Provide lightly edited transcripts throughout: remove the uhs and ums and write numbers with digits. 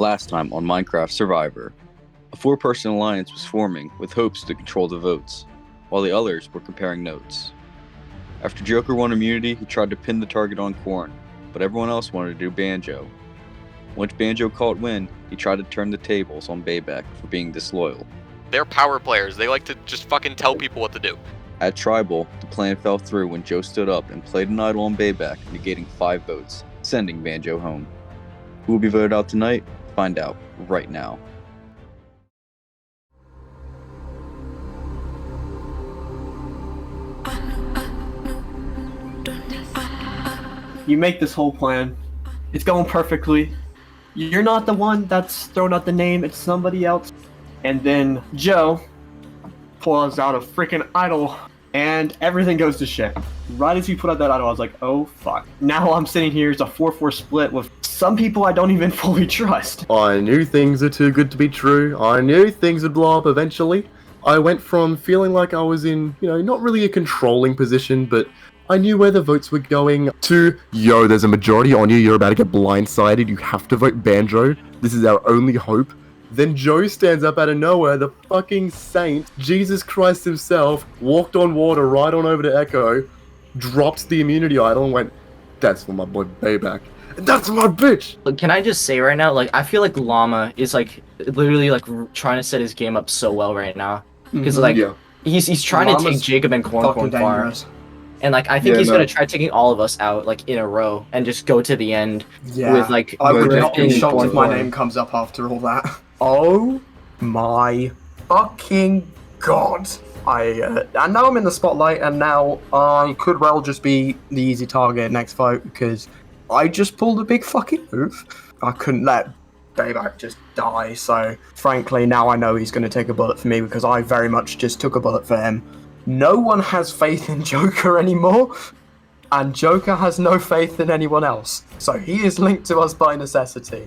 Last time on Minecraft Survivor, a 4-person alliance was forming with hopes to control the votes, while the others were comparing notes. After Joker won immunity, he tried to pin the target on Corn, but everyone else wanted to do Banjo. Once Banjo called win, he tried to turn the tables on Beybak for being disloyal. They're power players. They like to just fucking tell people what to do. At Tribal, the plan fell through when Joe stood up and played an idol on Beybak, negating 5 votes, sending Banjo home. Who will be voted out tonight? Find out right now. You make this whole plan. It's going perfectly. You're not the one that's thrown out the name, it's somebody else. And then Joe pulls out a freaking idol and everything goes to shit. Right as you put out that idol, I was like, oh fuck. Now I'm sitting here, it's a 4-4 split with some people I don't even fully trust. I knew things are too good to be true. I knew things would blow up eventually. I went from feeling like I was in, not really a controlling position, but I knew where the votes were going, to, yo, there's a majority on you, you're about to get blindsided, you have to vote Banjo, this is our only hope. Then Joe stands up out of nowhere, the fucking saint, Jesus Christ himself, walked on water right on over to Echo, dropped the immunity idol and went, that's for my boy Beybak. That's my bitch! Can I just say right now, I feel like Llama is, literally, trying to set his game up so well right now. Because, he's trying Llama's to take Jacob and Corn far. And, I think he's gonna try taking all of us out, in a row, and just go to the end with, I would not be Griffin, shocked if my Corn. name comes up after all that. Oh my fucking god. I know I'm in the spotlight, and now I could well just be the easy target next vote, because I just pulled a big fucking move. I couldn't let Beybak just die, so frankly, now I know he's going to take a bullet for me, because I very much just took a bullet for him. No one has faith in Joker anymore, and Joker has no faith in anyone else. So he is linked to us by necessity.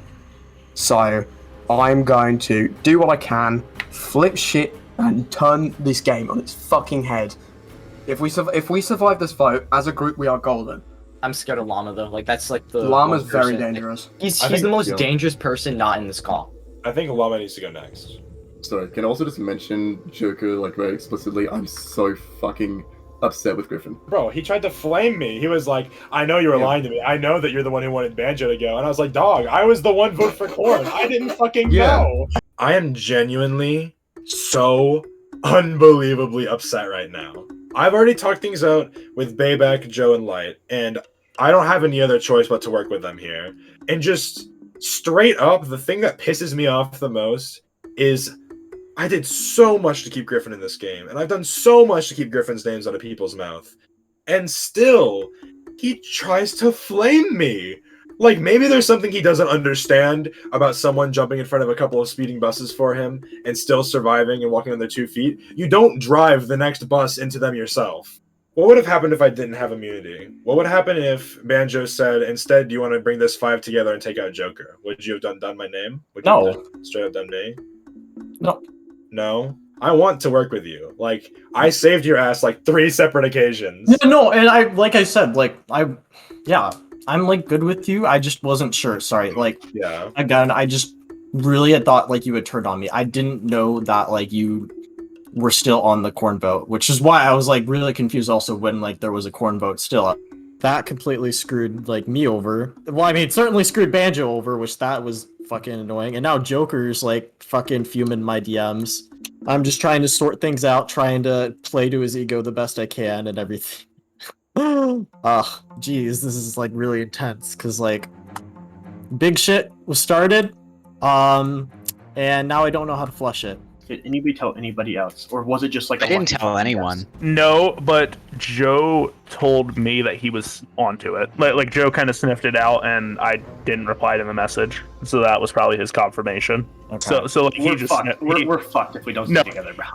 So I'm going to do what I can, flip shit, and turn this game on its fucking head. If we survive this vote, as a group, we are golden. I'm scared of Llama, though. That's, the Llama's one very person- dangerous. He's the most dangerous person not in this call. I think Llama needs to go next. Sorry, can I also just mention Joker, very explicitly, I'm so fucking upset with Griffin. Bro, he tried to flame me. He was like, I know you were lying to me. I know that you're the one who wanted Banjo to go. And I was like, dog, I was the one vote for Corn. I didn't fucking know. I am genuinely so unbelievably upset right now. I've already talked things out with Beybak, Joe, and Light, and I don't have any other choice but to work with them here. And just straight up, the thing that pisses me off the most is I did so much to keep Griffin in this game, and I've done so much to keep Griffin's names out of people's mouth. And still, he tries to flame me. Maybe there's something he doesn't understand about someone jumping in front of a couple of speeding buses for him and still surviving and walking on their 2 feet. You don't drive the next bus into them yourself. What would have happened if I didn't have immunity? What would happen if Banjo said, instead, do you want to bring this 5 together and take out Joker? Would you have done my name? Would you have straight up done me? No. No? I want to work with you. I saved your ass 3 separate occasions. No, and like I said, I'm good with you. I just wasn't sure. Sorry. Again, I just really had thought you had turned on me. I didn't know that you were still on the Corn vote, which is why I was really confused also when there was a Corn vote still. That completely screwed me over. Well, I mean, it certainly screwed Banjo over, which that was fucking annoying. And now Joker's fucking fuming my DMs. I'm just trying to sort things out, trying to play to his ego the best I can and everything. Geez, this is really intense because big shit was started, and now I don't know how to flush it. Did anybody tell anybody else, or was it just I didn't tell anyone. No, but Joe told me that he was onto it. Joe kind of sniffed it out, and I didn't reply to the message, so that was probably his confirmation. Okay. So we're he just fucked. We're fucked if we don't stay together, bro.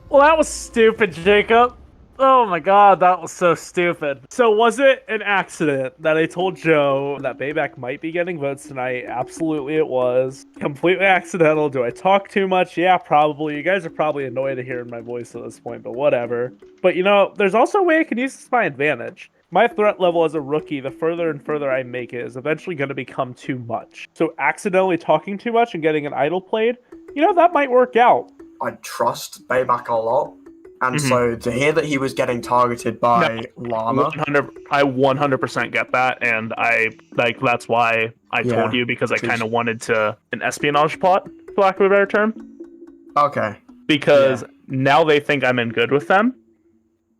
Well, that was stupid, Jacob. Oh my god, that was so stupid. So was it an accident that I told Joe that Beybak might be getting votes tonight? Absolutely it was. Completely accidental. Do I talk too much? Yeah, probably. You guys are probably annoyed to hearing my voice at this point, but whatever. But there's also a way I can use this to my advantage. my threat level as a rookie, the further and further I make it, is eventually going to become too much. So accidentally talking too much and getting an idol played, that might work out. I trust Beybak a lot, and so to hear that he was getting targeted by Llama, I 100% get that, and that's why I told you, because I kind of wanted an espionage plot, for lack of a better term. Okay. Because now they think I'm in good with them.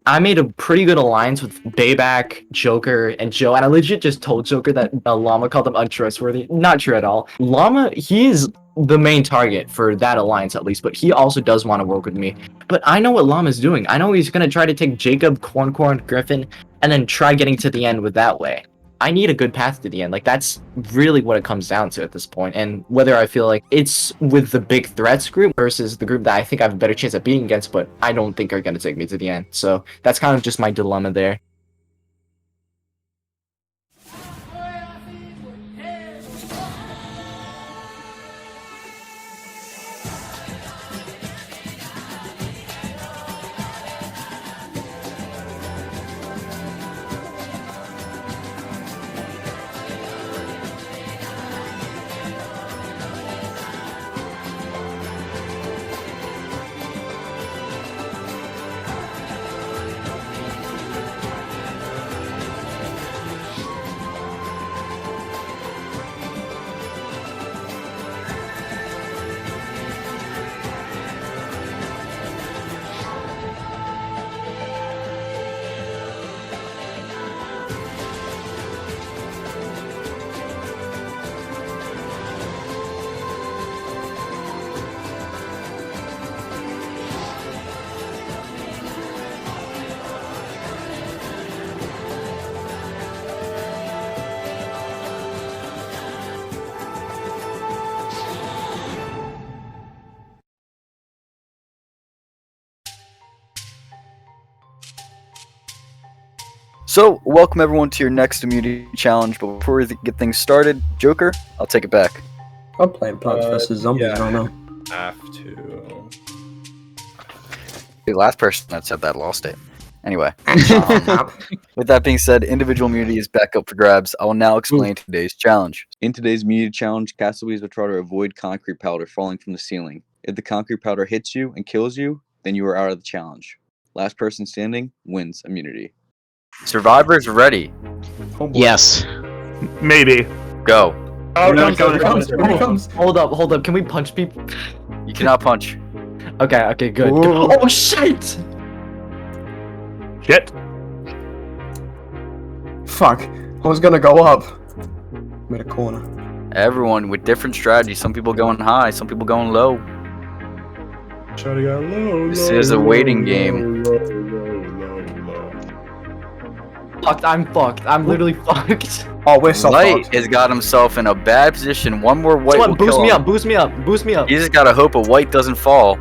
I made a pretty good alliance with Beybak, Joker, and Joe, and I legit just told Joker that Llama called him untrustworthy. Not true at all. Llama, he's the main target for that alliance at least, but he also does want to work with me. But I know what Llama's doing. I know he's going to try to take Jacob, Corn, Griffin, and then try getting to the end with that way. I need a good path to the end. Like, that's really what it comes down to at this point. And whether I feel like it's with the big threats group versus the group that I think I have a better chance at being against, but I don't think are going to take me to the end. So that's kind of just my dilemma there. So, welcome everyone to your next immunity challenge, but before we get things started, Joker, I'll take it back. I'm playing Plants vs. Zombies right now. Have to. The last person that said that lost it. Anyway, with that being said, individual immunity is back up for grabs. I will now explain today's challenge. In today's immunity challenge, castaways will try to avoid concrete powder falling from the ceiling. If the concrete powder hits you and kills you, then you are out of the challenge. Last person standing wins immunity. Survivors ready? Yes. Maybe. Go. Oh, Here it comes. Hold up. Can we punch people? You cannot punch. Okay, good. Ooh. Oh, shit! Shit. Fuck. I was gonna go up. Made a corner. Everyone with different strategies. Some people going high, some people going low. Try to go low. This is a waiting game. Fucked. I'm fucked. I'm literally fucked. Oh, we're so Light fucked. has got himself in a bad position. One more white will Boost kill me him. up. Boost me up. You just gotta hope a white doesn't fall.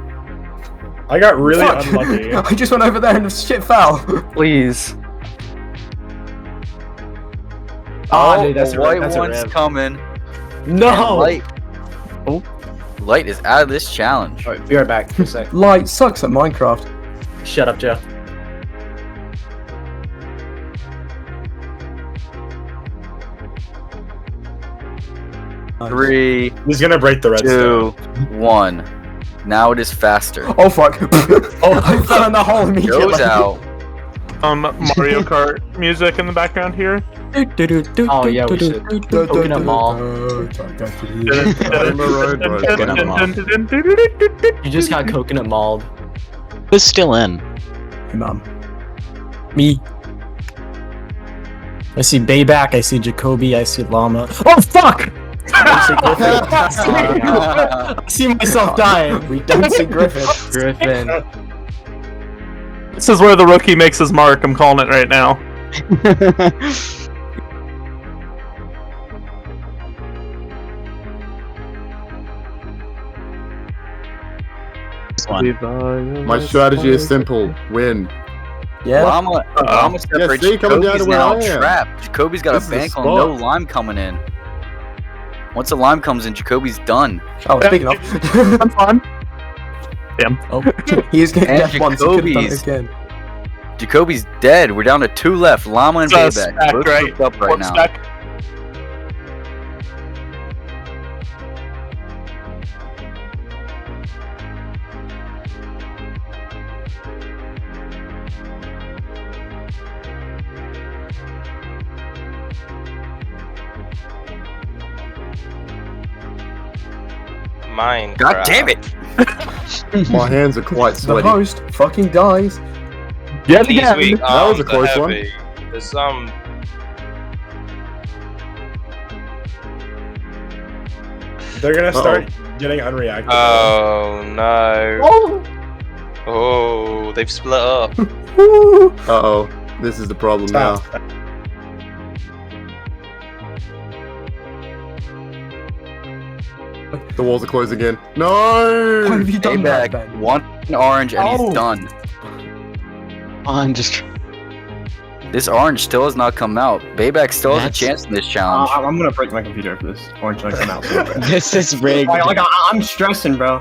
I got really Fuck. unlucky. I just went over there and the shit fell. Please. Oh, dude, that's the a white rip. one's coming. No. Light. Oh, Light is out of this challenge. Alright, be right back for a sec. Light sucks at Minecraft. Shut up, Joe. Three, He's gonna break the 2, redstone. 1. Now it is faster. Oh fuck. Oh, I fell in the hole immediately. Goes out. Mario Kart music in the background here. Oh, yeah, we should. Coconut Mall. You just got coconut mauled. Who's still in? Hey, Mom. Me. I see Beybak, I see Jacoby, I see Llama. Oh fuck! I see myself dying. We don't see Griffin. Griffin. This is where the rookie makes his mark. I'm calling it right now. My strategy is simple. Win. Yeah. Llama separates. see, coming down to Jacoby's where now I am. trapped. Jacoby's got This a is a bank on spot. no lime coming in. Once the lime comes in, Jacoby's done. Oh, big enough. I'm fun. He's getting And death once. He could have done it Jacoby's. again. Jacoby's dead. We're down to 2 left. Llama and Beybak. Suspect, Both right? grouped up right now. Suspect. Mine. God damn it! My hands are quite The sweaty. host fucking dies. Yet These again. weak That was a arms are close one. heavy. There's some. They're gonna start getting unreactive. Oh no. Oh! Oh, they've split up. Uh-oh. This is the problem now. The walls are closed again. Why No! have you done that, Beybak, Ben? 1 orange, and Oh. he's done. I'm just. This orange still has not come out. Beybak still has a That's- chance in this challenge. I'm gonna break my computer for this orange light come out. This is rigged. I'm stressing, bro.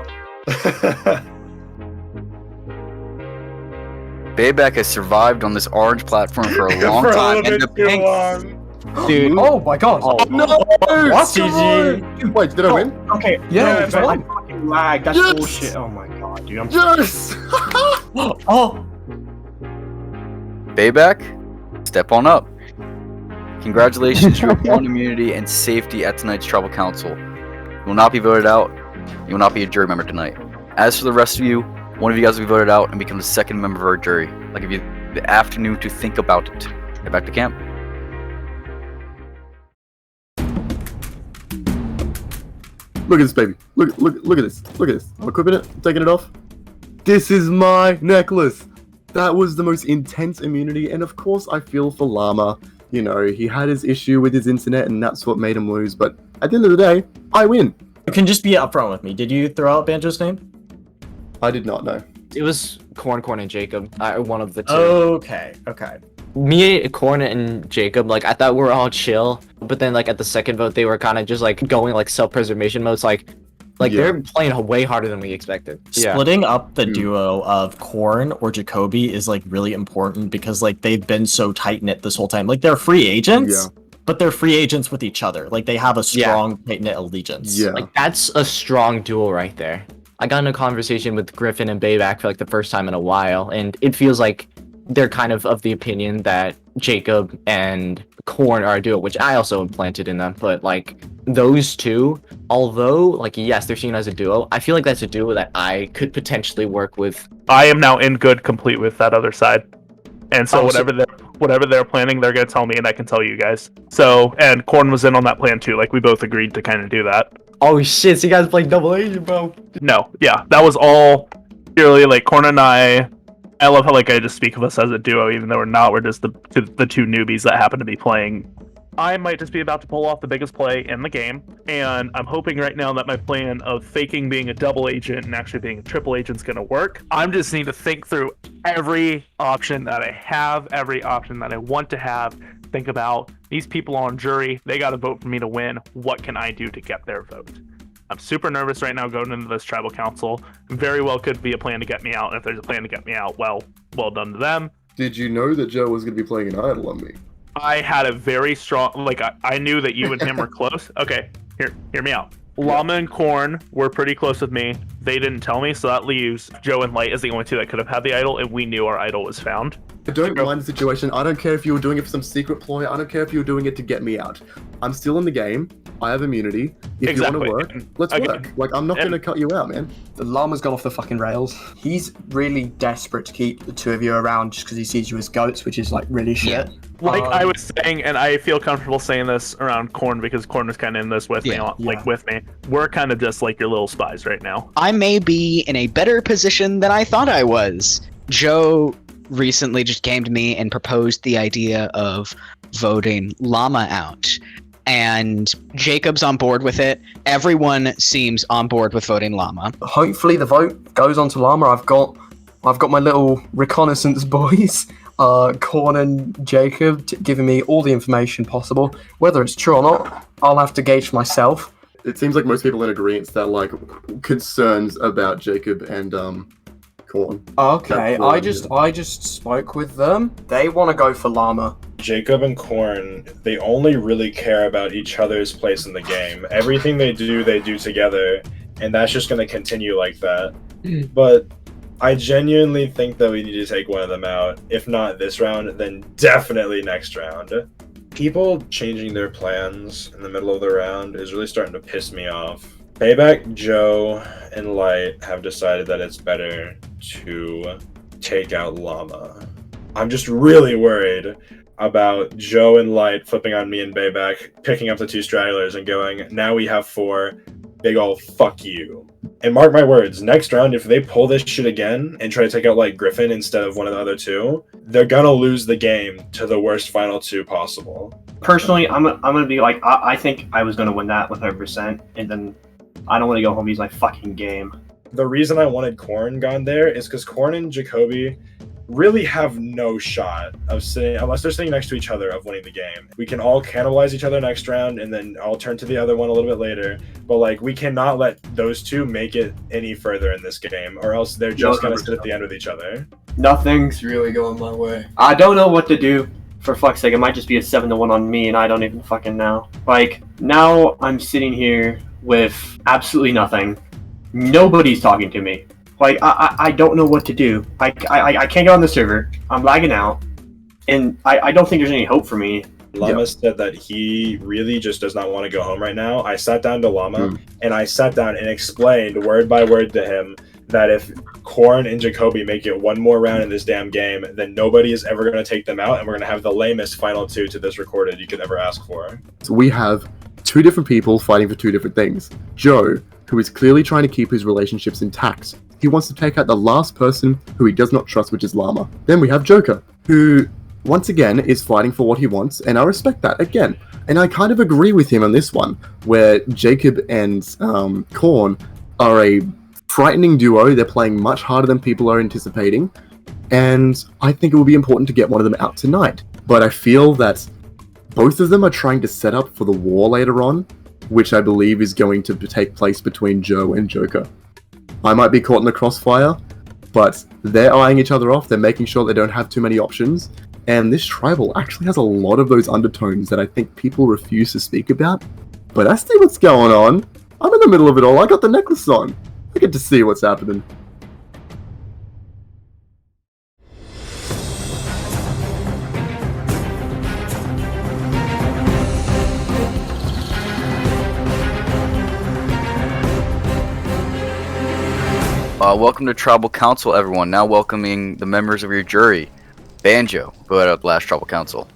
Beybak has survived on this orange platform for a long For a time, little and the bit too pink. long. Dude. Oh my god. No! What? GG. Wait, did I win? Okay, Yeah, no, it's but I fine. fucking lag. That's Yes! bullshit. Oh my god, dude. I'm Yes! Oh, Beybak, step on up. Congratulations, you have won immunity and safety at tonight's tribal council. You will not be voted out. You will not be a jury member tonight. As for the rest of you, one of you guys will be voted out and become the second member of our jury. I'll give you the afternoon to think about it. Head back to camp. Look at this, baby. Look at this. Look at this. I'm equipping it. I'm taking it off. This is my necklace. That was the most intense immunity, and of course I feel for Llama. You know, he had his issue with his internet, and that's what made him lose, but at the end of the day, I win. You can just be upfront with me. Did you throw out Banjo's name? I did not know. It was Corn, and Jacob. One of the two. Okay. Me, Corn, and Jacob, like, I thought we were all chill, but then, like, at the second vote, they were kind of just, like, going, like, self-preservation modes, like Yeah. they're playing way harder than we expected. Yeah. Splitting up the Hmm. duo of Corn or Jacoby is like really important because like they've been so tight knit this whole time. Like they're free agents, Yeah. but they're free agents with each other. Like they have a strong tight knit allegiance. Yeah. Like, that's a strong duel right there. I got in a conversation with Griffin and Beybak for, like, the first time in a while, and it feels like they're kind of the opinion that Jacob and Corn are a duo, which I also implanted in them, but, like, those two, although, like, yes, they're seen as a duo, I feel like that's a duo that I could potentially work with. I am now in good complete with that other side, and so Oh, so- whatever they're planning, they're gonna tell me, and I can tell you guys. So, and Corn was in on that plan too. Like, we both agreed to kind of do that. Oh shit, so you guys play double agent, bro. No, yeah, that was all purely like Corn and I love how, like, I just speak of us as a duo, even though we're not. We're just the two newbies that happen to be playing. I might just be about to pull off the biggest play in the game, and I'm hoping right now that my plan of faking being a double agent and actually being a triple agent is going to work. I just need to think through every option that I have, every option that I want to have. Think about these people on jury. They got to vote for me to win. What can I do to get their vote? I'm super nervous right now going into this tribal council. Very well could be a plan to get me out. And if there's a plan to get me out, well done to them. Did you know that Joe was going to be playing an idol on me? I had a very strong, like, I knew that you and him were close. Okay, hear me out. Llama and Corn were pretty close with me. They didn't tell me, so that leaves Joe and Light as the only two that could have had the idol, and we knew our idol was found. I don't mind the situation. I don't care if you were doing it for some secret ploy. I don't care if you were doing it to get me out. I'm still in the game. I have immunity. If you want to work, let's work. Like, I'm not going to cut you out, man. the llama's gone off the fucking rails. He's really desperate to keep the two of you around just because he sees you as goats, which is, like, really shit. Like I was saying, and I feel comfortable saying this around Corn because Corn was kind of in this with me, with me. We're kind of just like your little spies right now. I may be in a better position than I thought I was. Joe recently just came to me and proposed the idea of voting Llama out. And Jacob's on board with it. Everyone seems on board with voting Llama. Hopefully the vote goes on to llama. I've got my little reconnaissance boys, Corn and Jacob, giving me all the information possible. Whether it's true or not, I'll have to gauge for myself. It seems like most people in agreement that, like, concerns about Jacob and Corn. Okay, That's I just spoke with them. They want to go for Llama. Jacob and Corn, they only really care about each other's place in the game. Everything they do together, and that's just going to continue like that. But I genuinely think that we need to take one of them out. If not this round, then definitely next round. People changing their plans in the middle of the round is really starting to piss me off. Beybak, Joe, and Light have decided that it's better to take out Llama. I'm just really worried about Joe and Light flipping on me and Beybak, picking up the 2 stragglers and going, now we have 4, big ol' fuck you. And mark my words, next round, if they pull this shit again and try to take out like Griffin instead of one of the other 2, they're gonna lose the game to the worst final 2 possible. Personally, I'm gonna be like, I think I was gonna win that 100%, and then I don't want to go home and use my fucking game. The reason I wanted Corn gone there is because Corn and Jacoby really have no shot of sitting, unless they're sitting next to each other, of winning the game. We can all cannibalize each other next round, and then I'll turn to the other one a little bit later. But like, we cannot let those 2 make it any further in this game, or else they're just gonna sit at the end with each other. Nothing's really going my way. I don't know what to do. For fuck's sake, it might just be a 7-1 on me, and I don't even fucking know. Like, now I'm sitting here with absolutely nothing. Nobody's talking to me. Like, I don't know what to do. I can't get on the server. I'm lagging out. And I don't think there's any hope for me. Llama said that he really just does not want to go home right now. I sat down to Llama, and I sat down and explained word by word to him that if Corn and Jacoby make it one more round in this damn game, then nobody is ever going to take them out, and we're going to have the lamest final 2 to this recorded you could ever ask for. So we have 2 different people fighting for 2 different things. Joe, who is clearly trying to keep his relationships intact. He wants to take out the last person who he does not trust, which is Llama. Then we have Joker, who once again is fighting for what he wants, and I respect that again. And I kind of agree with him on this one, where Jacob and Corn are a frightening duo. They're playing much harder than people are anticipating, and I think it will be important to get one of them out tonight. But I feel that both of them are trying to set up for the war later on, which I believe is going to take place between Joe and Joker. I might be caught in the crossfire, but they're eyeing each other off, they're making sure they don't have too many options, and this tribal actually has a lot of those undertones that I think people refuse to speak about. But I see what's going on. I'm in the middle of it all, I got the necklace on. I get to see what's happening. Welcome to Tribal Council, everyone. Now welcoming the members of your jury. Banjo, who had the last Tribal Council.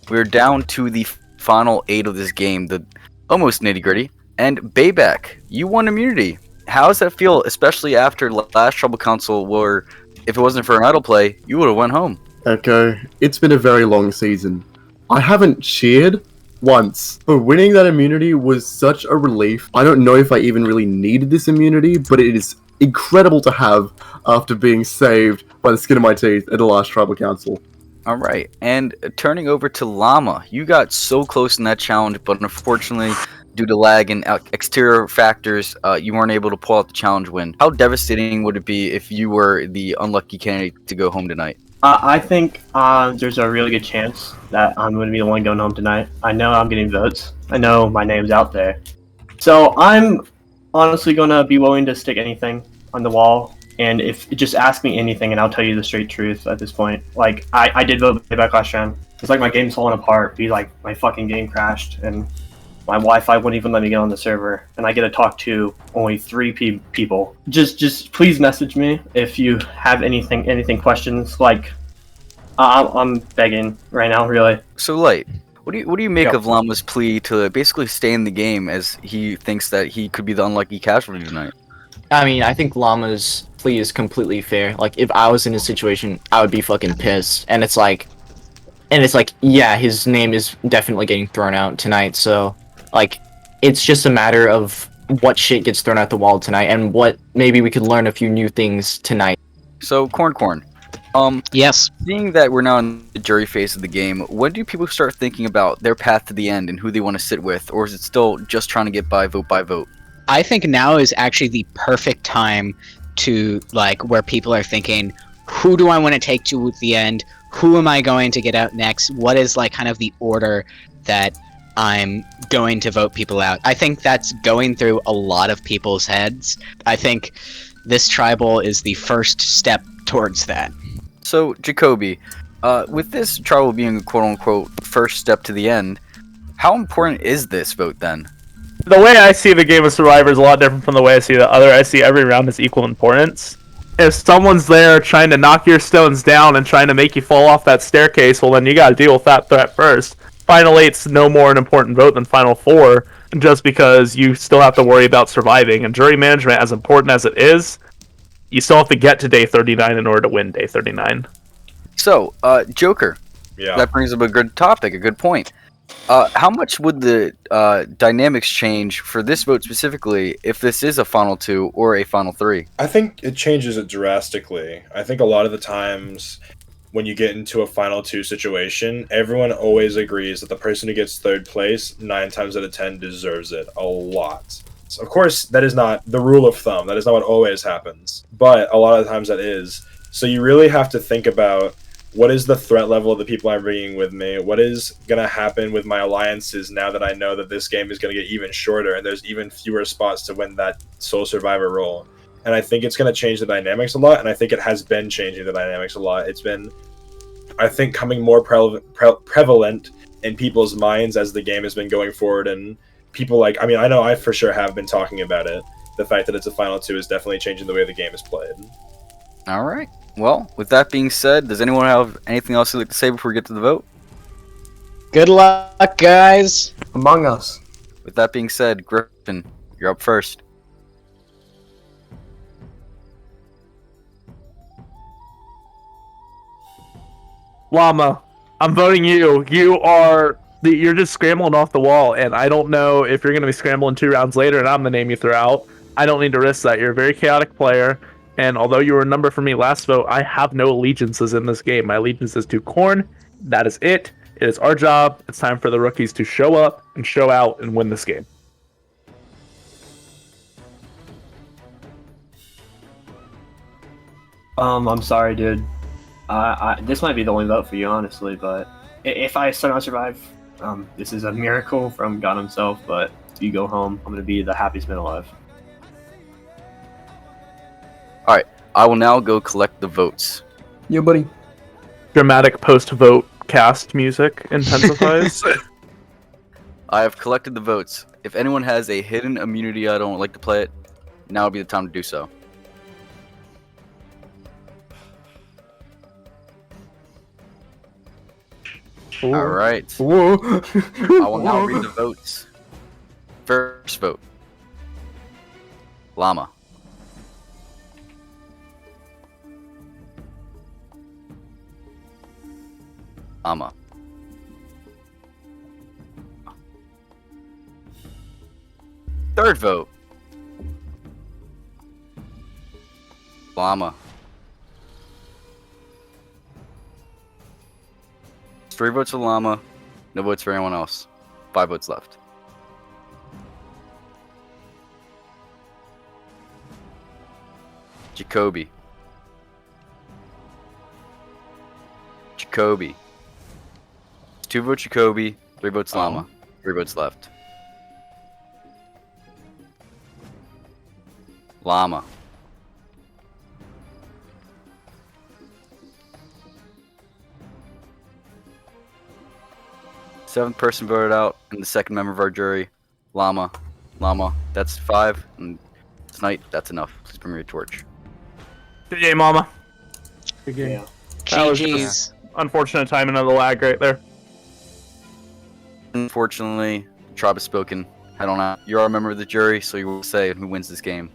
We're down to the final 8 of this game, the almost nitty-gritty. And Beybak, you won immunity. How does that feel, especially after last Tribal Council, where if it wasn't for an idle play, you would have went home? Okay, it's been a very long season. I haven't cheered once, but winning that immunity was such a relief. I don't know if I even really needed this immunity, but it is incredible to have after being saved by the skin of my teeth at the last Tribal Council. Alright, and turning over to Llama, you got so close in that challenge, but unfortunately, due to lag and exterior factors, you weren't able to pull out the challenge win. How devastating would it be if you were the unlucky candidate to go home tonight? I think there's a really good chance that I'm going to be the one going home tonight. I know I'm getting votes. I know my name's out there. So I'm honestly going to be willing to stick anything on the wall. And if just ask me anything and I'll tell you the straight truth at this point. Like, I did vote Beybak last round. It's like my game's falling apart. My fucking game crashed and my Wi-Fi wouldn't even let me get on the server. And I get to talk to only 3 people. Just please message me if you have anything questions. Like, I'm begging right now, really. So, Light, what do you make of Llama's plea to basically stay in the game, as he thinks that he could be the unlucky casualty tonight? I mean, I think Llama's plea is completely fair. Like, if I was in his situation, I would be fucking pissed. And it's like, yeah, his name is definitely getting thrown out tonight. So, like, it's just a matter of what shit gets thrown out the wall tonight, and what maybe we could learn a few new things tonight. So, Corn. Yes. Seeing that we're now in the jury phase of the game, when do people start thinking about their path to the end and who they want to sit with, or is it still just trying to get by vote? I think now is actually the perfect time to like where people are thinking, who do I want to take to the end? Who am I going to get out next? What is like kind of the order that I'm going to vote people out? I think that's going through a lot of people's heads. I think this tribal is the first step towards that. So, Jacoby, with this tribal being a quote-unquote first step to the end, how important is this vote then? The way I see the game of Survivor is a lot different from the way I see the other. I see every round as equal importance. If someone's there trying to knock your stones down and trying to make you fall off that staircase, well then you gotta deal with that threat first. Final 8's no more an important vote than Final 4, just because you still have to worry about surviving. And jury management, as important as it is, you still have to get to day 39 in order to win day 39. So, Joker, Yeah. that brings up a good topic, a good point. How much would the dynamics change for this vote specifically if this is a Final 2 or a Final 3? I think it changes it drastically. I think a lot of the times when you get into a Final 2 situation, everyone always agrees that the person who gets third place 9 times out of 10 deserves it a lot. So of course, that is not the rule of thumb. That is not what always happens. But a lot of times that is. So you really have to think about, what is the threat level of the people I'm bringing with me? What is going to happen with my alliances now that I know that this game is going to get even shorter and there's even fewer spots to win that sole survivor role? And I think it's going to change the dynamics a lot, and I think it has been changing the dynamics a lot. It's been, I think, coming more prevalent in people's minds as the game has been going forward, and people like, I mean, I know I for sure have been talking about it. The fact that it's a Final 2 is definitely changing the way the game is played. All right. Well, with that being said, does anyone have anything else you'd like to say before we get to the vote? Good luck, guys. Among Us. With that being said, Griffin, you're up first. Llama, I'm voting you. You're just scrambling off the wall, and I don't know if you're going to be scrambling 2 rounds later and I'm the name you throw out. I don't need to risk that. You're a very chaotic player, and although you were a number for me last vote, I have no allegiances in this game. My allegiance is to Corn. That is it. It is our job. It's time for the rookies to show up and show out and win this game. I'm sorry, dude. This might be the only vote for you, honestly, but if I somehow survive, this is a miracle from God himself, but if you go home, I'm going to be the happiest man alive. Alright, I will now go collect the votes. Yeah, buddy. Dramatic post-vote cast music intensifies. I have collected the votes. If anyone has a hidden immunity I don't like to play it, now would be the time to do so. Alright. I will now read the votes. First vote. Llama. Llama. Third vote. Llama. 3 votes for Llama, no votes for anyone else. 5 votes left. Jacoby. Jacoby. 2 votes Jacoby, 3 votes Llama, 3 votes left. Llama. Seventh person voted out, and the second member of our jury, Llama. Llama, that's 5, and tonight, that's enough. Please bring me a torch. Good game, Llama. Good game. Yeah. That was GG's. just unfortunate timing of the lag right there. Unfortunately, the tribe has spoken. I don't know. You are a member of the jury, so you will say who wins this game.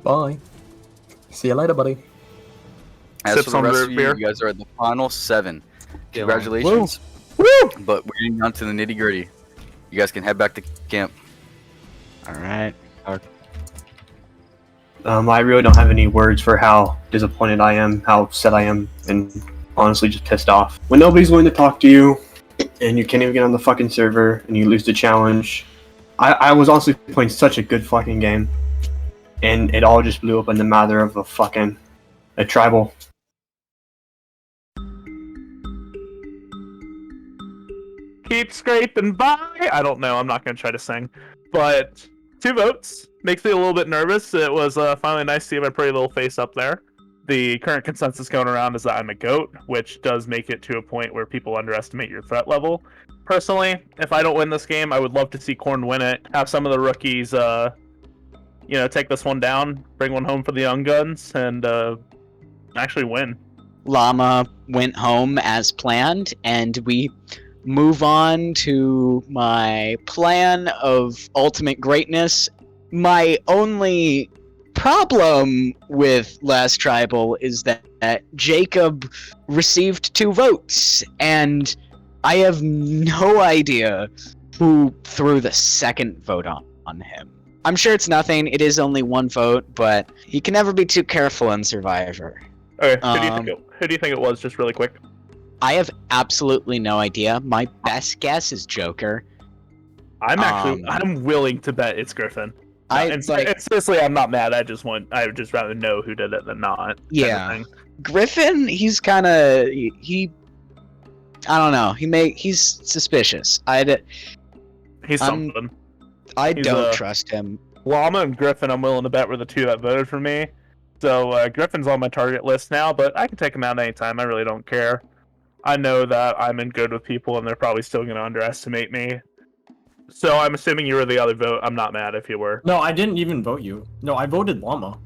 Bye. See you later, buddy. As Sip for the some rest root of you, beer. you guys are at the final 7. Congratulations. Woo! But we're getting down to the nitty gritty. You guys can head back to camp. Alright. I really don't have any words for how disappointed I am, how upset I am, and honestly just pissed off. When nobody's willing to talk to you, and you can't even get on the fucking server, and you lose the challenge. I was honestly playing such a good fucking game. and it all just blew up in the matter of a tribal. Keep scraping by. I don't know. I'm not gonna try to sing, but 2 votes makes me a little bit nervous. It was finally nice to see my pretty little face up there. The current consensus going around is that I'm a goat, which does make it to a point where people underestimate your threat level. Personally, if I don't win this game, I would love to see Korn win it. Have some of the rookies, take this one down, bring one home for the young guns, and actually win. Llama went home as planned, and we move on to my plan of ultimate greatness. My only problem with Last Tribal is that Jacob received 2 votes, and I have no idea who threw the second vote on him. I'm sure it's nothing, it is only 1 vote, but you can never be too careful in Survivor. Okay, who do you think it was, just really quick? I have absolutely no idea. My best guess is Joker. I'm willing to bet it's Griffin. Seriously, I'm not mad. I would just rather know who did it than not. Yeah. Griffin, he's kind of I don't know. He's suspicious. He's something. I don't trust him. Llama and Griffin, I'm willing to bet were the 2 that voted for me. So Griffin's on my target list now, but I can take him out anytime. I really don't care. I know that I'm in good with people, and they're probably still going to underestimate me. So I'm assuming you were the other vote. I'm not mad if you were. No, I didn't even vote you. No, I voted Llama.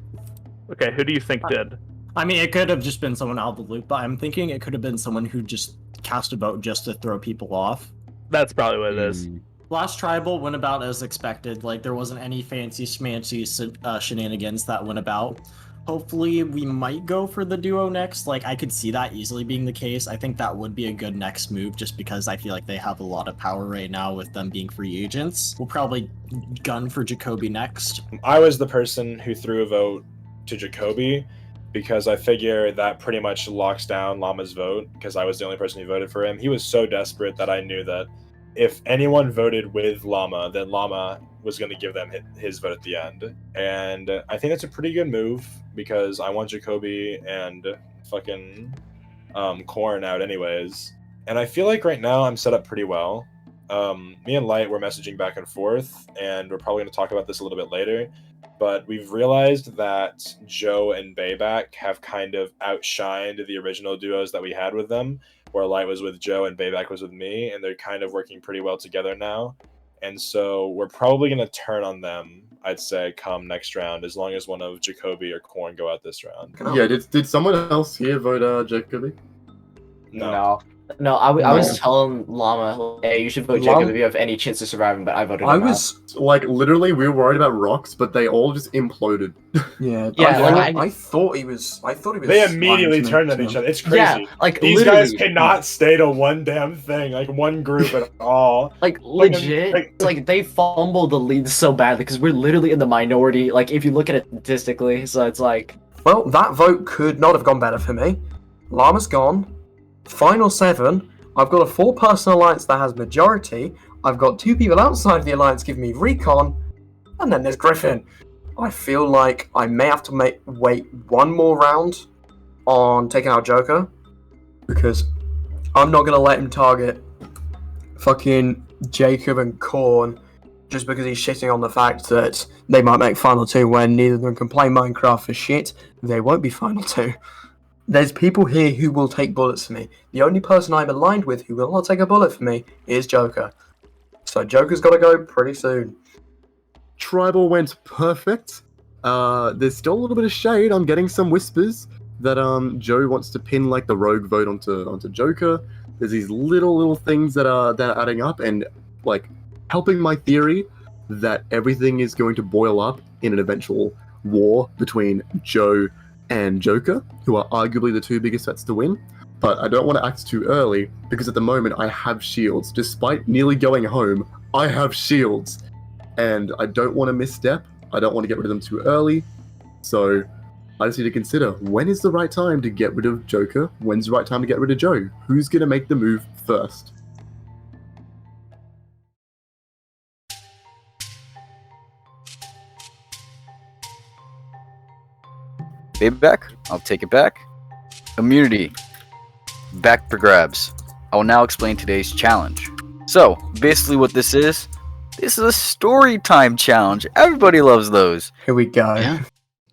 Okay, who do you think did? I mean, it could have just been someone out of the loop, but I'm thinking it could have been someone who just cast a vote just to throw people off. That's probably what it is. Last Tribal went about as expected. Like, there wasn't any fancy schmancy shenanigans that went about. Hopefully, we might go for the duo next. Like, I could see that easily being the case. I think that would be a good next move, just because I feel like they have a lot of power right now with them being free agents. We'll probably gun for Jacoby next. I was the person who threw a vote to Jacoby, because I figure that pretty much locks down Llama's vote, because I was the only person who voted for him. He was so desperate that I knew that if anyone voted with Llama, then Llama was going to give them his vote at the end. And I think that's a pretty good move, because I want Jacoby and fucking Korn out anyways. And I feel like right now I'm set up pretty well. Me and Light were messaging back and forth, and we're probably going to talk about this a little bit later. But we've realized that Joe and Beybak have kind of outshined the original duos that we had with them, where Light was with Joe and Beybak was with me, and they're kind of working pretty well together now. And so we're probably going to turn on them, I'd say, come next round, as long as one of Jacoby or Korn go out this round. Yeah, did someone else here vote Jacoby? No, I was telling Llama, hey, you should vote Jacob if you have any chance of surviving, but I voted him out. Like, literally, we were worried about rocks, but they all just imploded. I thought he was. They immediately turned on each other. It's crazy. Yeah, like, these literally. guys cannot stay to one damn thing, like one group at all. Like, legit, like they fumbled the lead so badly because we're literally in the minority. Like, if you look at it statistically, so it's like. Well, that vote could not have gone better for me. Llama's gone. Final 7. I've got a 4-person alliance that has majority. I've got 2 people outside of the alliance giving me recon, and then there's Griffin. I feel like I may have to wait one more round on taking out Joker, because I'm not gonna let him target fucking Jacob and Korn just because he's shitting on the fact that they might make Final 2 when neither of them can play Minecraft for shit. They won't be Final 2. There's people here who will take bullets for me. The only person I'm aligned with who will not take a bullet for me is Joker. So Joker's got to go pretty soon. Tribal went perfect. There's still a little bit of shade. I'm getting some whispers that Joe wants to pin like the rogue vote onto Joker. There's these little things that are adding up and like helping my theory that everything is going to boil up in an eventual war between Joe and Joker, who are arguably the 2 biggest threats to win. But I don't want to act too early, because at the moment I have shields. Despite nearly going home, I have shields. And I don't want to misstep. I don't want to get rid of them too early. So I just need to consider, when is the right time to get rid of Joker? When's the right time to get rid of Joe? Who's going to make the move first? Beybak, I'll take it back. Immunity. Back for grabs. I will now explain today's challenge. So, basically what this is a story time challenge. Everybody loves those. Here we go. Yeah.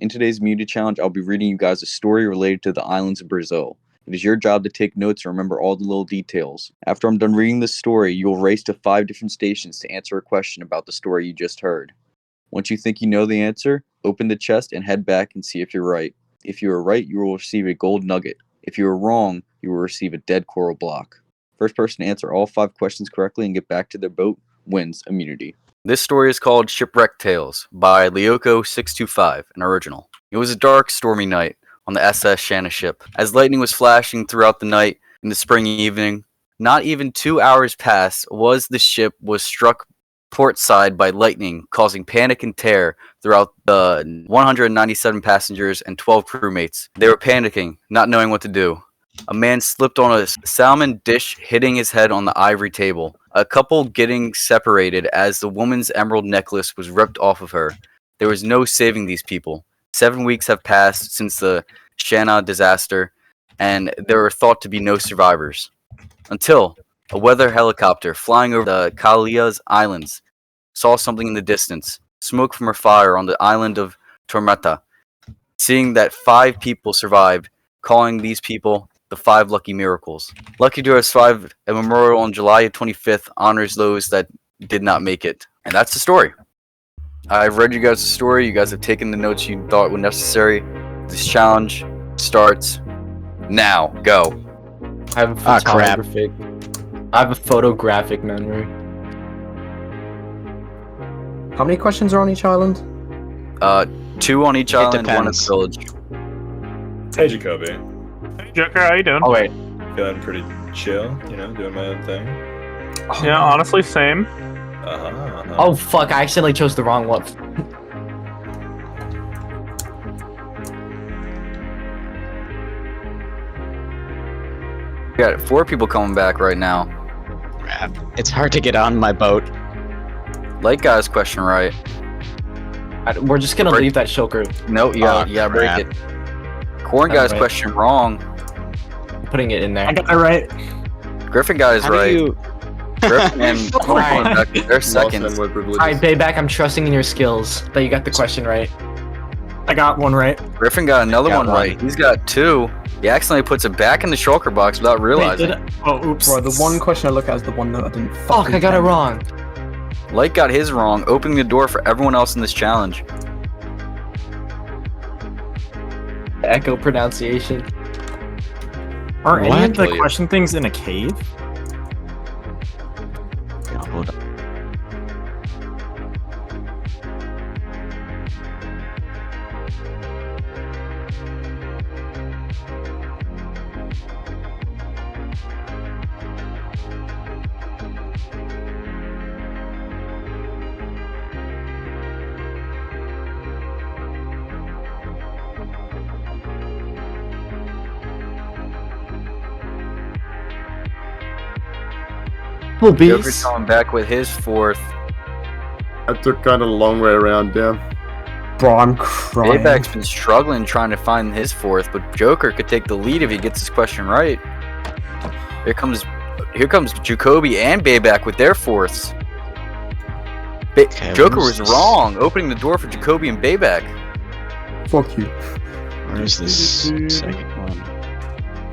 In today's Immunity challenge, I'll be reading you guys a story related to the islands of Brazil. It is your job to take notes and remember all the little details. After I'm done reading this story, you will race to 5 different stations to answer a question about the story you just heard. Once you think you know the answer, open the chest and head back and see if you're right. If you are right, you will receive a gold nugget. If you are wrong, you will receive a dead coral block. First person to answer all 5 questions correctly and get back to their boat wins immunity. This story is called Shipwreck Tales by Lyoko 625, an original. It was a dark, stormy night on the SS Shanna ship. As lightning was flashing throughout the night in the spring evening, not even 2 hours passed the ship was struck port side by lightning, causing panic and terror throughout the 197 passengers and 12 crewmates. They were panicking, not knowing what to do. A man slipped on a salmon dish, hitting his head on the ivory table. A couple getting separated as the woman's emerald necklace was ripped off of her. There was no saving these people. 7 weeks have passed since the Shanna disaster, and there were thought to be no survivors. Until a weather helicopter flying over the Kalias Islands saw something in the distance, smoke from a fire on the island of Tormenta. Seeing that 5 people survived, calling these people the 5 lucky miracles. Lucky to us 5, a memorial on July 25th honors those that did not make it. And that's the story. I've read you guys the story. You guys have taken the notes you thought were necessary. This challenge starts now. Go. I have a photographic. I have a photographic memory. How many questions are on each island? 2 on each island, 1 in the depends. village. Hey, Jacoby. Hey, Joker, how you doing? Oh wait. Feeling pretty chill, doing my own thing. Yeah, honestly, same. Oh fuck! I accidentally chose the wrong one. We got 4 people coming back right now. Crap. It's hard to get on my boat. Light guy's question right. We're just gonna Break- leave that choker. No, you gotta break crap. it. Corn guy's Alright. question wrong. Putting it in there. I got that right. Griffin guy is How do right. you? Griffin and Corn Alright. coming back. They're seconds. Alright, Beybak, I'm trusting in your skills that you got the question right. I got one right. Griffin got another Got one right. He's got 2. He accidentally puts it back in the shulker box without Wait, realizing. did I? Oh, oops. Bro, the one question I look at is the one that I didn't Fuck, I got it wrong. Light got his wrong, opening the door for everyone else in this challenge. Echo pronunciation. Are any of the What? question things in a cave? Hold on. Cool Joker's beast. coming back with his 4th. I took kind of a long way around, damn. Bro, I'm crying. Beybak's been struggling trying to find his 4th, but Joker could take the lead if he gets his question right. Here comes Jacoby and Beybak with their 4ths. Okay, Joker where's was this? wrong, opening the door for Jacoby and Beybak. Fuck you. Where's this second one?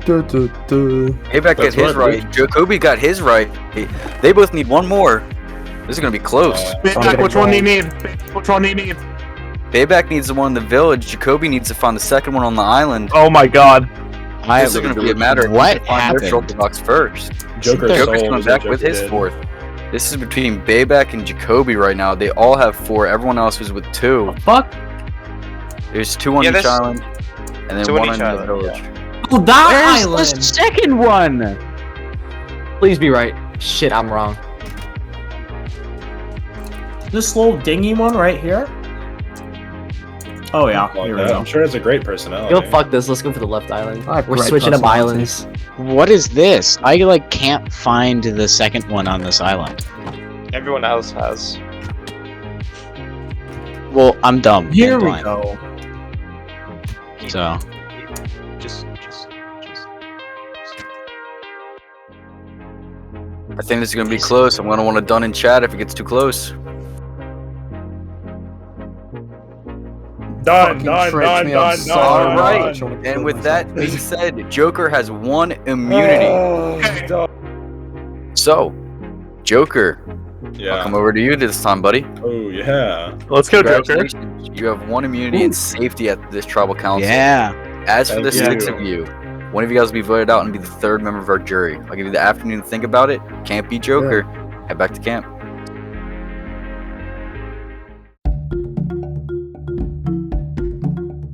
Beybak got That's his right, right. Jacoby got his right. They both need 1 more. This is gonna be close. Beybak, which one do you need? Which one do you need? Beybak needs the one in the village. Jacoby needs to find the second one on the island. Oh my god. This is gonna be a matter of What who can find their happened? shulker box first. Joker's Joker's soul coming is back what with Joker his did. 4th. This is between Beybak and Jacoby right now. They all have 4. Everyone else is with 2. Fuck. There's 2 on Yeah, each there's island, and then 2 on 1 each on the island, village. Oh, that Where's island! the second one? Please be right. Shit, I'm wrong. This little dingy one right here? Oh yeah, here we go. I'm sure it's a great personality. Yo, fuck this. Let's go for the left island. I have We're great switching up personality. islands. What is this? I can't find the second one on this island. Everyone else has. Well, I'm dumb. Here I'm we blind. go. So Just. I think this is gonna be close. I'm gonna want to done in chat if it gets too close. Fucking tricked me, I'm sorry. All right. I'm trying to And kill with myself. that being said, Joker has 1 immunity. So, Joker, I'll come over to you this time, buddy. Oh yeah. Let's go, Joker. Congratulations. You have 1 immunity and safety at this tribal council. yeah. As for the Thank 6 you. of you, one of you guys will be voted out and be the 3rd member of our jury. I'll give you the afternoon to think about it. Can't be Joker. Head back to camp.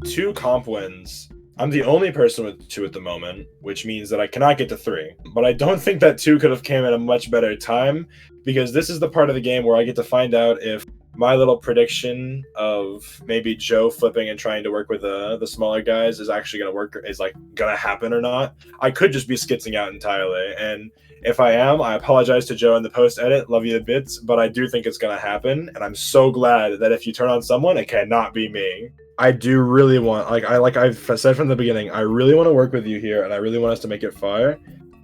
Two comp wins. I'm the only person with 2 at the moment, which means that I cannot get to 3. But I don't think that 2 could have came at a much better time, because this is the part of the game where I get to find out if my little prediction of maybe Joe flipping and trying to work with the smaller guys is actually going to work, is like going to happen or not. I could just be skitzing out entirely, and if I am, I apologize to Joe in the post edit. Love you to bits, but I do think it's going to happen, and I'm so glad that if you turn on someone, it cannot be me. I do really want, like I've said from the beginning, I really want to work with you here, and I really want us to make it far.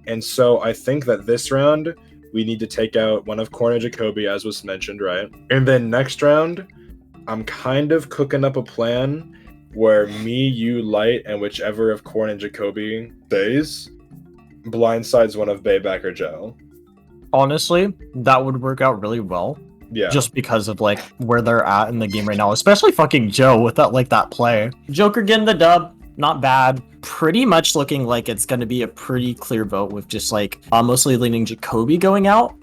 And so I think that this round we need to take out one of Corn and Jacoby, as was mentioned, right? And then next round, I'm kind of cooking up a plan where me, you, Light, and whichever of Corn and Jacoby stays, blindsides one of Beybak or Joe. Honestly, that would work out really well. Yeah. Just because of like where they're at in the game right now, especially fucking Joe with that play. Joker getting the dub, not bad. Pretty much looking like it's going to be a pretty clear vote with just like mostly leaning Jacoby going out.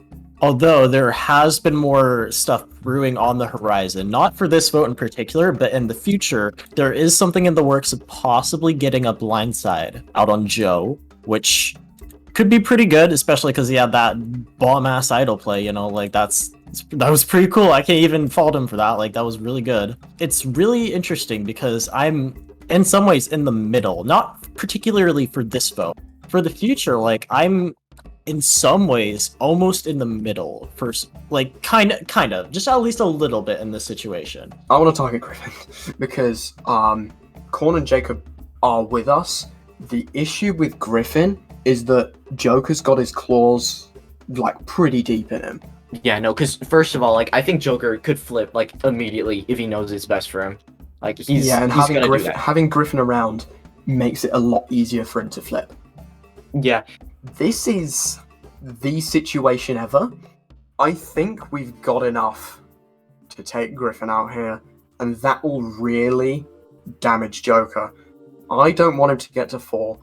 Although there has been more stuff brewing on the horizon, not for this vote in particular, but in the future, there is something in the works of possibly getting a blindside out on Joe, which could be pretty good, especially because he had that bomb-ass idol play, you know, like that was pretty cool. I can't even fault him for that. Like, that was really good. It's really interesting because I'm in some ways in the middle, not particularly for this vote. For the future, like, I'm in some ways almost in the middle for like kind of just at least a little bit in this situation. I want to target Griffin because Corn and Jacob are with us. The issue with Griffin is that Joker's got his claws like pretty deep in him. Yeah, no, because first of all, like I think Joker could flip like immediately if he knows it's best for him. Like he's and he's gonna do that. having Griffin around makes it a lot easier for him to flip. Yeah. This is the situation ever. I think we've got enough to take Griffin out here, and that will really damage Joker. I don't want him to get to 4.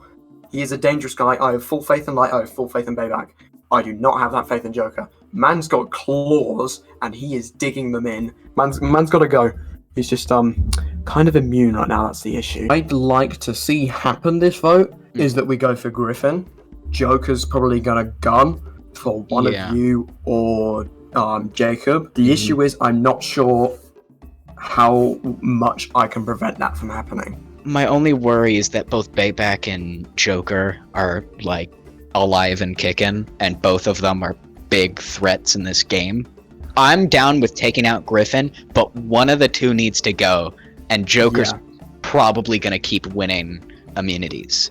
He is a dangerous guy. I have full faith in Light. I have full faith in Beybak. I do not have that faith in Joker. Man's got claws, and he is digging them in. Man's got to go. He's just kind of immune right now. That's the issue. I'd like to see happen this vote is that we go for Griffin. Joker's probably gonna gun for one of you or Jacob. The issue is I'm not sure how much I can prevent that from happening. My only worry is that both Beybak and Joker are like alive and kicking, and both of them are big threats in this game. I'm down with taking out Griffin, but one of the two needs to go, and Joker's probably gonna keep winning immunities.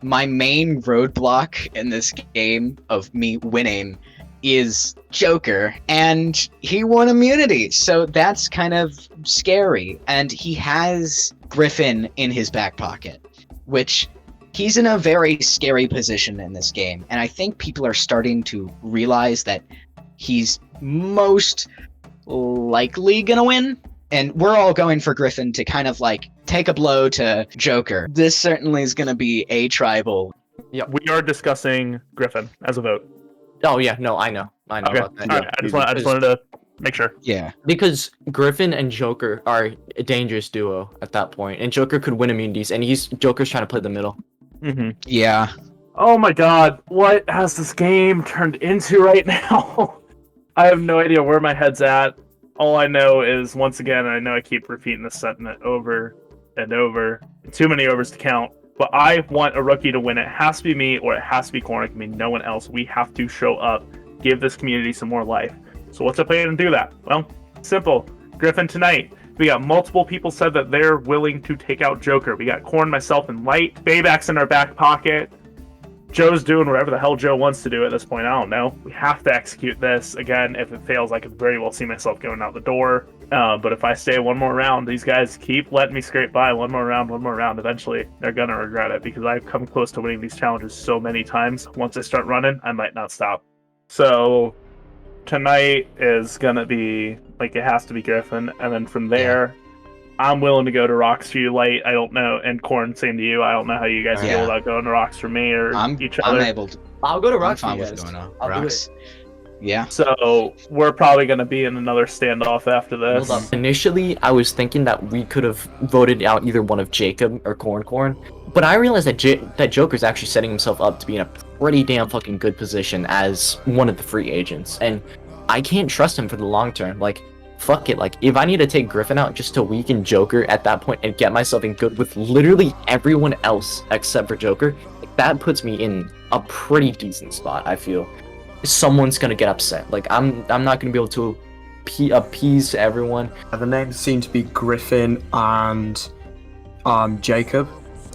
My main roadblock in this game of me winning is Joker, and he won immunity, so that's kind of scary. And he has Griffin in his back pocket, which he's in a very scary position in this game, and I think people are starting to realize that he's most likely gonna win, and we're all going for Griffin to kind of like take a blow to Joker. This certainly is gonna be a tribal. Yeah, we are discussing Griffin as a vote. Oh yeah, no, I know Okay. about that. All right, I just wanted to make sure. Yeah. Because Griffin and Joker are a dangerous duo at that point, and Joker could win immunities, and Joker's trying to play the middle. Mm-hmm. Yeah. Oh my god, what has this game turned into right now? I have no idea where my head's at. All I know is, once again, I know I keep repeating this sentiment over and over. Too many overs to count. But I want a rookie to win. It has to be me, or it has to be Corn. It can be no one else. We have to show up, give this community some more life. So what's the plan to do that? Well, simple. Griffin tonight. We got multiple people said that they're willing to take out Joker. We got Corn, myself, and Light. Beybak's in our back pocket. Joe's doing whatever the hell Joe wants to do at this point. I don't know. We have to execute this. Again, if it fails, I could very well see myself going out the door. But if I stay one more round, these guys keep letting me scrape by one more round. Eventually, they're going to regret it because I've come close to winning these challenges so many times. Once I start running, I might not stop. So tonight is going to be, like, it has to be Griffin. And then from there, I'm willing to go to rocks for you, Light. I don't know. And Corn, same to you. I don't know how you guys feel about going to rocks for me or each other. I'm able to. I'll go to rocks for I'm you fine guys. with going to I'll do rocks. it. Yeah. So we're probably going to be in another standoff after this. Hold up. Initially, I was thinking that we could have voted out either one of Jacob or Corn, but I realized that Joker's actually setting himself up to be in a pretty damn fucking good position as one of the free agents, and I can't trust him for the long term. Like, fuck it. Like, if I need to take Griffin out just to weaken Joker at that point and get myself in good with literally everyone else except for Joker, like, that puts me in a pretty decent spot. I feel someone's gonna get upset. Like, I'm not gonna be able to appease everyone. The names seem to be Griffin and Jacob.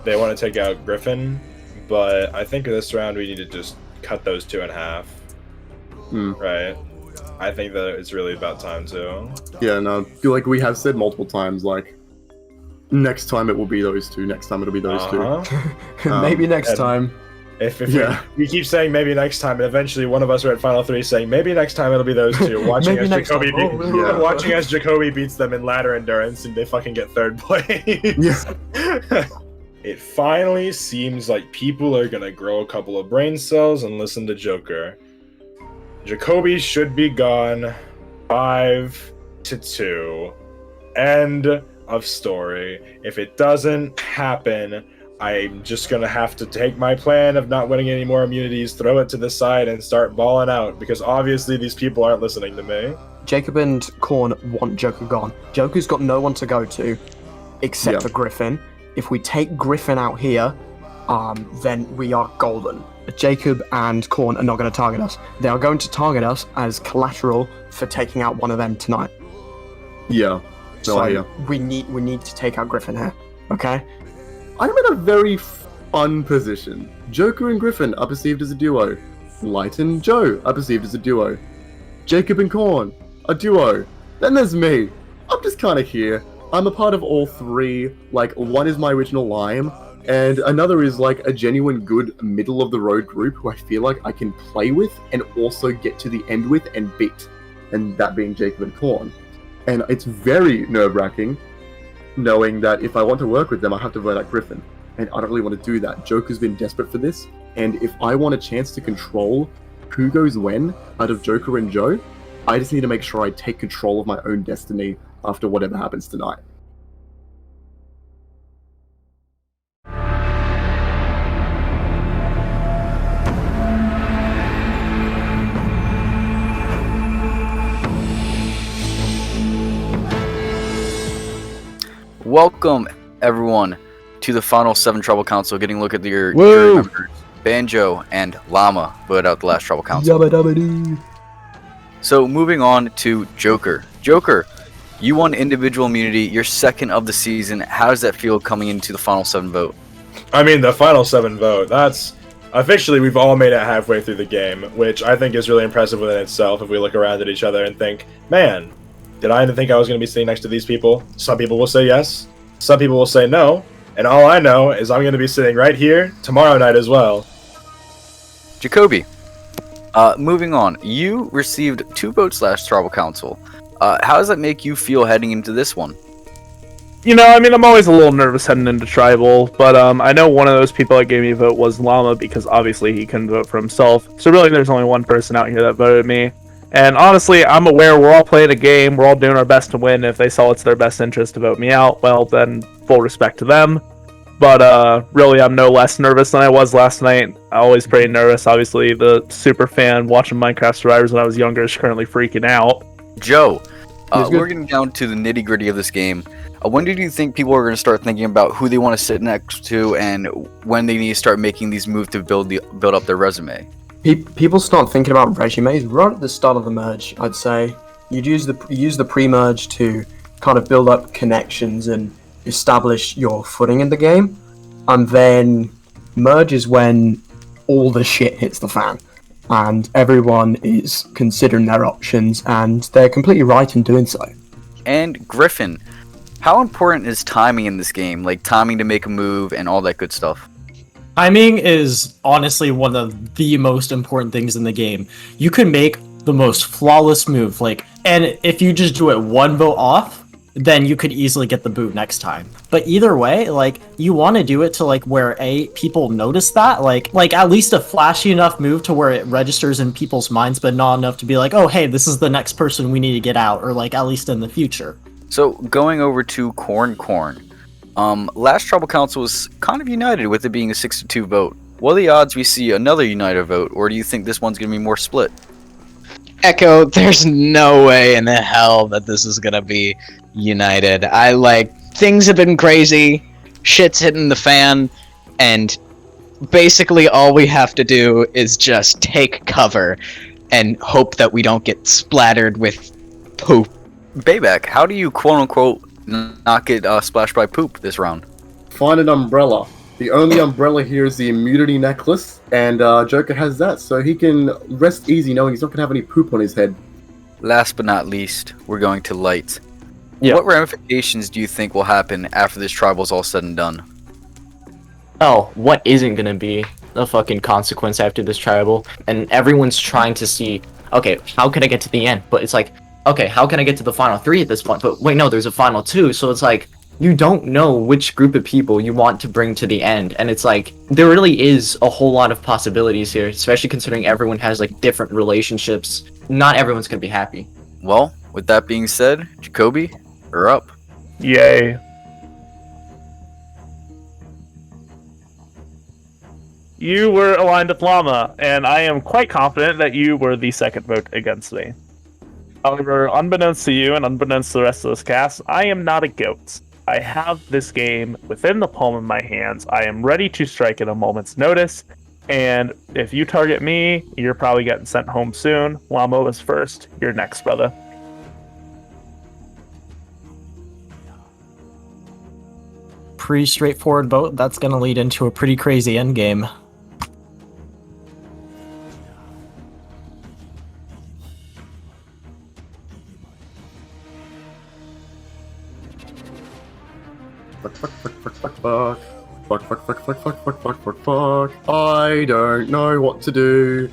They want to take out Griffin, but I think this round we need to just cut those two in half. Right? I think that it's really about time too. Yeah, no, like we have said multiple times, like, next time it will be those two, next time it'll be those two. Maybe next time. If we keep saying maybe next time, and eventually one of us are at Final 3 saying maybe next time it'll be those two, watching as watching as Jacoby beats them in ladder endurance and they fucking get third place. It finally seems like people are gonna grow a couple of brain cells and listen to Joker. Jacoby should be gone 5-2. End of story. If it doesn't happen, I'm just gonna have to take my plan of not winning any more immunities, throw it to the side, and start balling out, because obviously these people aren't listening to me. Jacob and Corn want Joker gone. Joker's got no one to go to except for Griffin. If we take Griffin out here, then we are golden. Jacob and Corn are not going to target us. They are going to target us as collateral for taking out one of them tonight. Yeah. So we need to take out Griffin here. Okay? I'm in a very fun position. Joker and Griffin are perceived as a duo. Light and Joe are perceived as a duo. Jacob and Corn, a duo. Then there's me. I'm just kind of here. I'm a part of all three. Like, one is my original Lime, and another is like a genuine good middle-of-the-road group who I feel like I can play with and also get to the end with and beat. And that being Jacob and Corn. And it's very nerve-wracking knowing that if I want to work with them, I have to vote out Griffin. And I don't really want to do that. Joker's been desperate for this, and if I want a chance to control who goes when out of Joker and Joe, I just need to make sure I take control of my own destiny after whatever happens tonight. Welcome, everyone, to the final 7 Tribal Council, getting a look at your jury members. Banjo and Llama voted out the last Tribal Council. So, moving on to Joker. Joker, you won individual immunity, you're second of the season. How does that feel coming into the final 7 vote? I mean, the final 7 vote, that's... Officially, we've all made it halfway through the game, which I think is really impressive within itself if we look around at each other and think, man, did I think I was going to be sitting next to these people? Some people will say yes, some people will say no, and all I know is I'm going to be sitting right here tomorrow night as well. Jacoby, moving on, you received 2 votes last Tribal Council. How does that make you feel heading into this one? You know, I mean, I'm always a little nervous heading into Tribal, but I know one of those people that gave me a vote was Llama, because obviously he couldn't vote for himself. So really, there's only one person out here that voted me. And honestly, I'm aware we're all playing a game, we're all doing our best to win. If they saw it's their best interest to vote me out, well, then full respect to them. But really, I'm no less nervous than I was last night. I always pretty nervous. Obviously, the super fan watching Minecraft Survivors when I was younger is currently freaking out. Joe, we're getting down to the nitty-gritty of this game. When do you think people are going to start thinking about who they want to sit next to, and when they need to start making these moves to build up their resume? People start thinking about resumes right at the start of the merge, I'd say. You'd use the pre-merge to kind of build up connections and establish your footing in the game. And then merge is when all the shit hits the fan. And everyone is considering their options, and they're completely right in doing so. And Griffin, how important is timing in this game? Like timing to make a move and all that good stuff. Timing is honestly one of the most important things in the game. You can make the most flawless move, and if you just do it one vote off, then you could easily get the boot next time. But either way, you want to do it to where people notice that, like at least a flashy enough move to where it registers in people's minds, but not enough to be like, oh hey, this is the next person we need to get out, or at least in the future. So going over to Corn. Last Tribal Council was kind of united with it being a 6-2 vote. What are the odds we see another united vote, or do you think this one's gonna be more split? Echo, there's no way in the hell that this is gonna be united. Things have been crazy, shit's hitting the fan, and basically all we have to do is just take cover and hope that we don't get splattered with poop. Bayback, how do you quote-unquote not get splashed by poop this round? Find an umbrella. The only umbrella here is the immunity necklace, and Joker has that, so he can rest easy knowing he's not going to have any poop on his head. Last but not least, we're going to Light. Yeah. What ramifications do you think will happen after this tribal's all said and done? Oh, what isn't gonna be a fucking consequence after this tribal? And everyone's trying to see, okay, how can I get to the end? But it's like, okay, how can I get to the final 3 at this point? But wait, no, there's a final 2, so it's like, you don't know which group of people you want to bring to the end, and it's like, there really is a whole lot of possibilities here, especially considering everyone has different relationships. Not everyone's gonna be happy. Well, with that being said, Jacoby, you're up. Yay. You were aligned with Llama, and I am quite confident that you were the second vote against me. However, unbeknownst to you and unbeknownst to the rest of this cast, I am not a goat. I have this game within the palm of my hands. I am ready to strike at a moment's notice, and if you target me, you're probably getting sent home soon. Llama was first. You're next, brother. Pretty straightforward vote. That's gonna lead into a pretty crazy endgame. I don't know what to do.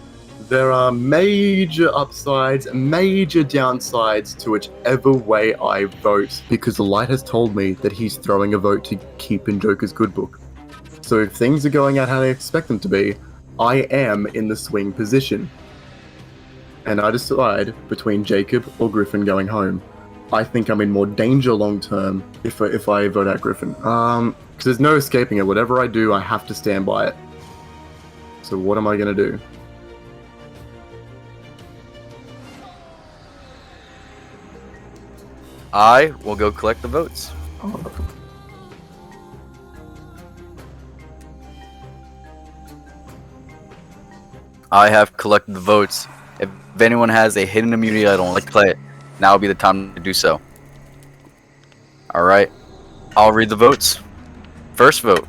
There are major upsides, major downsides to whichever way I vote, because the Light has told me that he's throwing a vote to keep in Joker's good book. So if things are going out how they expect them to be, I am in the swing position. And I decide between Jacob or Griffin going home. I think I'm in more danger long term if I vote out Griffin. Because there's no escaping it. Whatever I do, I have to stand by it. So what am I gonna do? I will go collect the votes. I have collected the votes. If anyone has a hidden immunity I don't like to play it, now would be the time to do so. Alright, I'll read the votes. First vote,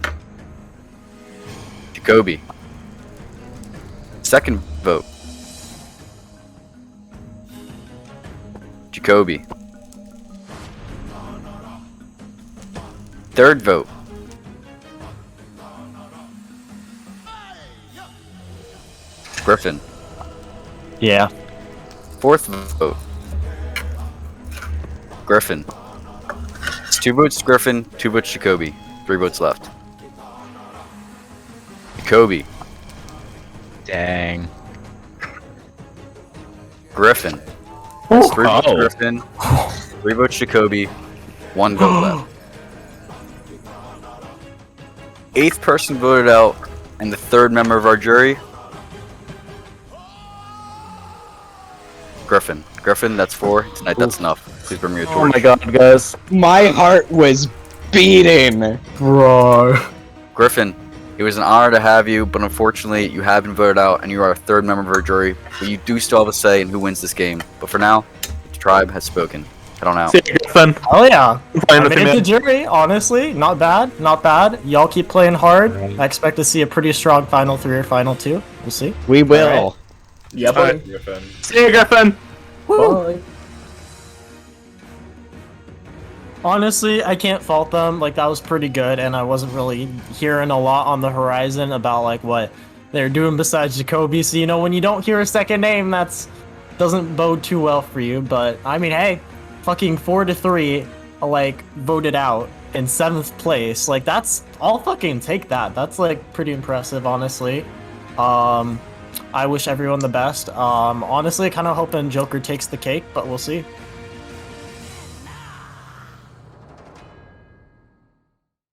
Jacoby. Second vote, Jacoby. Third vote, Griffin. Yeah. Fourth vote, Griffin. It's 2 votes Griffin, 2 votes Jacoby. 3 votes left. Jacoby. Dang. Griffin. It's 3 votes Griffin, 3 votes Jacoby, 1 vote left. 8th person voted out, and the 3rd member of our jury, Griffin. Griffin, that's 4. Tonight, that's enough. Please bring me a torch. Oh my god, guys. My heart was beating. Bro. Griffin, it was an honor to have you, but unfortunately, you have been voted out, and you are a 3rd member of our jury, but you do still have a say in who wins this game. But for now, the tribe has spoken. I don't know. See you, Griffin. Oh yeah. Playing I with made you, it to man. jury, honestly. Not bad, not bad. Y'all keep playing hard. I expect to see a pretty strong final 3 or final 2. We'll see. We will. Alright. Yeah, All right, buddy. Griffin. See you, Griffin. Bye. Honestly, I can't fault them. Like, that was pretty good, and I wasn't really hearing a lot on the horizon about, like, what they're doing besides Jacoby. So, you know, when you don't hear a second name, that's doesn't bode too well for you. But, I mean, hey, fucking 4-3, like, voted out in 7th place. Like, that's... I'll fucking take that. That's, like, pretty impressive, honestly. I wish everyone the best. Honestly, kind of hoping Joker takes the cake, but we'll see.